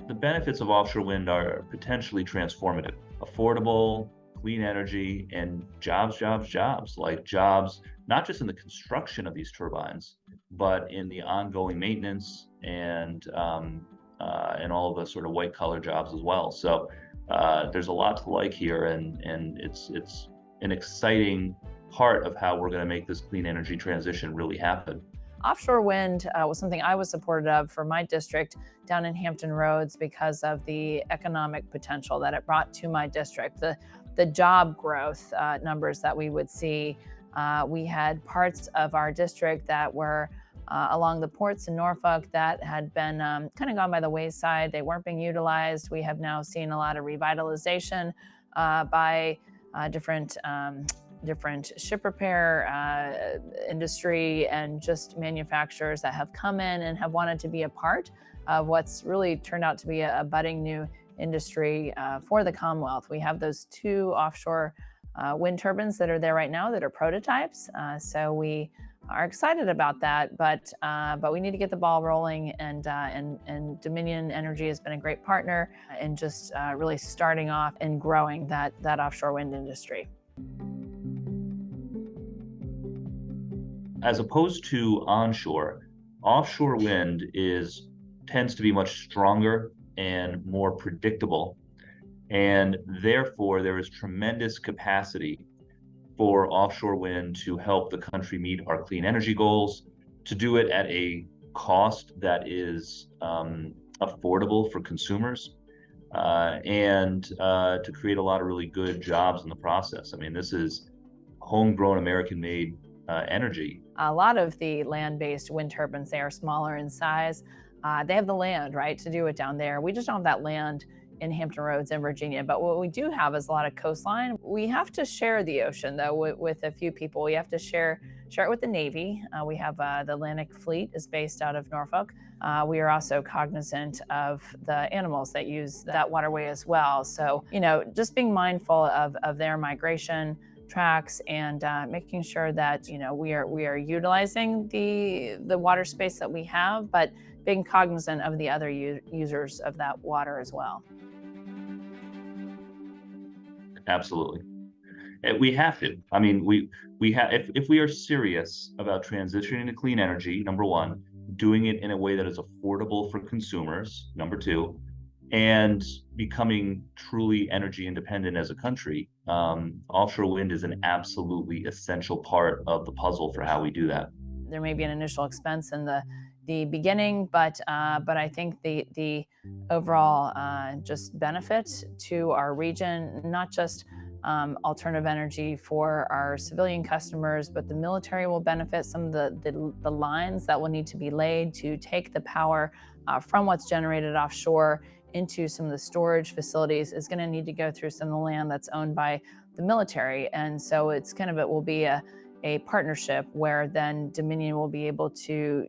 The benefits of offshore wind are potentially transformative, affordable, clean energy, and jobs, like jobs, not just in the construction of these turbines, but in the ongoing maintenance and all of the sort of white collar jobs as well. So there's a lot to like here, and it's an exciting part of how we're going to make this clean energy transition really happen. Offshore wind was something I was supportive of for my district down in Hampton Roads because of the economic potential that it brought to my district, the job growth numbers that we would see. We had parts of our district that were along the ports in Norfolk that had been kind of gone by the wayside. They weren't being utilized. We have now seen a lot of revitalization by different ship repair industry and just manufacturers that have come in and have wanted to be a part of what's really turned out to be a budding new industry for the Commonwealth. We have those 2 offshore wind turbines that are there right now that are prototypes. So we are excited about that, but we need to get the ball rolling, and Dominion Energy has been a great partner in just really starting off and growing that offshore wind industry. As opposed to onshore, offshore wind tends to be much stronger and more predictable. And therefore, there is tremendous capacity for offshore wind to help the country meet our clean energy goals, to do it at a cost that is affordable for consumers, and to create a lot of really good jobs in the process. I mean, this is homegrown, American-made energy. A lot of the land-based wind turbines, they are smaller in size. They have the land, right, to do it down there. We just don't have that land in Hampton Roads in Virginia. But what we do have is a lot of coastline. We have to share the ocean, though, with a few people. We have to share it with the Navy. We have the Atlantic Fleet is based out of Norfolk. We are also cognizant of the animals that use that waterway as well. So, just being mindful of their migration tracks and making sure that we are utilizing the water space that we have, but being cognizant of the other users of that water as well. Absolutely. And we have to. I mean, we have, if we are serious about transitioning to clean energy, number one, doing it in a way that is affordable for consumers, number two, and becoming truly energy independent as a country, offshore wind is an absolutely essential part of the puzzle for how we do that. There may be an initial expense in the beginning, but I think the overall just benefit to our region, not just alternative energy for our civilian customers, but the military will benefit. Some of the lines that will need to be laid to take the power from what's generated offshore into some of the storage facilities is going to need to go through some of the land that's owned by the military. And so it will be a partnership where then Dominion will be able to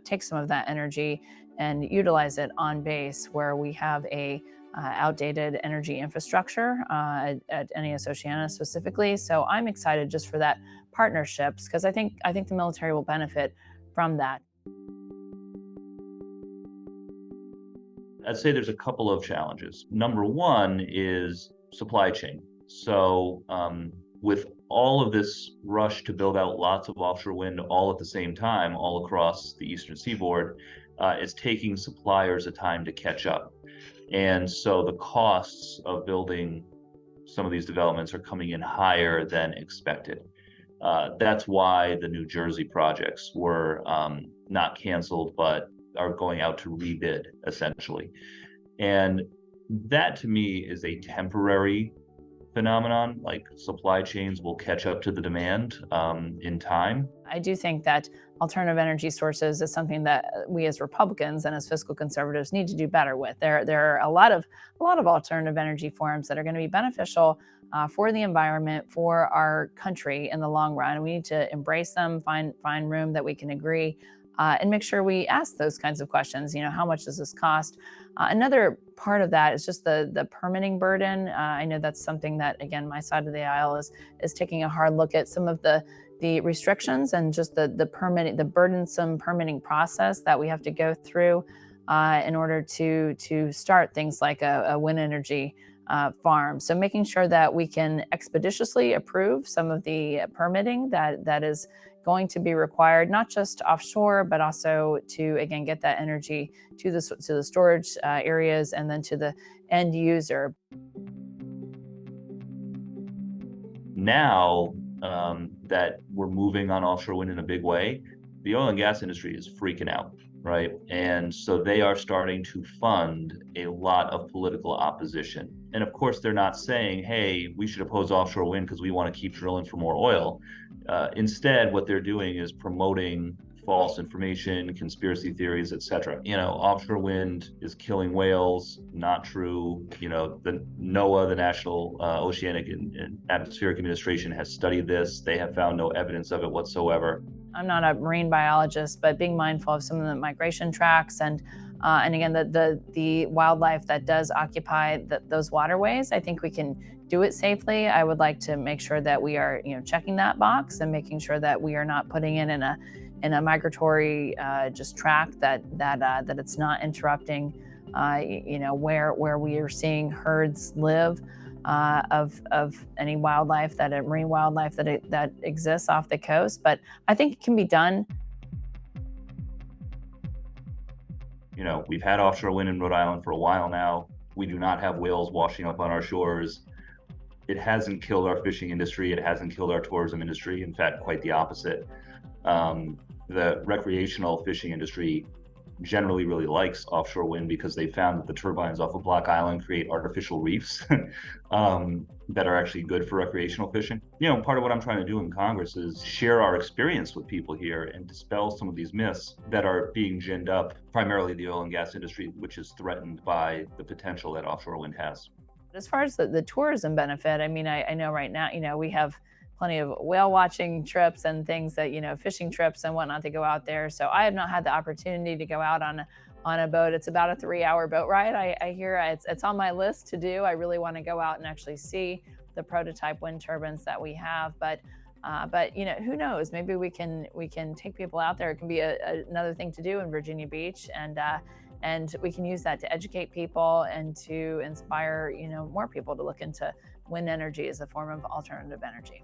take some of that energy and utilize it on base where we have a outdated energy infrastructure at NAS Oceana specifically. So I'm excited just for that partnerships because I think the military will benefit from that. I'd say there's a couple of challenges. Number one is supply chain. So with all of this rush to build out lots of offshore wind all at the same time, all across the eastern seaboard, it's taking suppliers a time to catch up. And so the costs of building some of these developments are coming in higher than expected. That's why the New Jersey projects were not canceled, but are going out to rebid, essentially. And that to me is a temporary phenomenon. Like supply chains will catch up to the demand in time. I do think that alternative energy sources is something that we as Republicans and as fiscal conservatives need to do better with. There are a lot of alternative energy forms that are going to be beneficial for the environment, for our country in the long run. We need to embrace them, find room that we can agree, and make sure we ask those kinds of questions. How much does this cost? Another part of that is just the permitting burden. I know that's something that, again, my side of the aisle is taking a hard look at some of the restrictions and just the burdensome permitting process that we have to go through. in order to start things like a wind energy farm. So making sure that we can expeditiously approve some of the permitting that is going to be required, not just offshore, but also to, again, get that energy to the storage areas and then to the end user. Now that we're moving on offshore wind in a big way, the oil and gas industry is freaking out, right? And so they are starting to fund a lot of political opposition. And of course, they're not saying, hey, we should oppose offshore wind because we want to keep drilling for more oil. Instead, what they're doing is promoting false information, conspiracy theories, etc. Offshore wind is killing whales. Not true. The NOAA, the National Oceanic and Atmospheric Administration, has studied this. They have found no evidence of it whatsoever. I'm not a marine biologist, but being mindful of some of the migration tracks and again the wildlife that does occupy those waterways, I think we can do it safely. I would like to make sure that we are checking that box and making sure that we are not putting it in a migratory just track that it's not interrupting where we are seeing herds live of any wildlife marine wildlife that exists off the coast. But I think it can be done. We've had offshore wind in Rhode Island for a while now. We do not have whales washing up on our shores. It hasn't killed our fishing industry. It hasn't killed our tourism industry. In fact, quite the opposite. The recreational fishing industry generally really likes offshore wind because they found that the turbines off of Block Island create artificial reefs that are actually good for recreational fishing. Part of what I'm trying to do in Congress is share our experience with people here and dispel some of these myths that are being ginned up, primarily the oil and gas industry, which is threatened by the potential that offshore wind has. As far as the tourism benefit, I mean, I know right now, we have plenty of whale watching trips and things that, fishing trips and whatnot to go out there. So I have not had the opportunity to go out on a boat. It's about a 3-hour boat ride. I hear it's on my list to do. I really want to go out and actually see the prototype wind turbines that we have. But who knows? Maybe we can take people out there. It can be another thing to do in Virginia Beach, and we can use that to educate people and to inspire more people to look into wind energy as a form of alternative energy.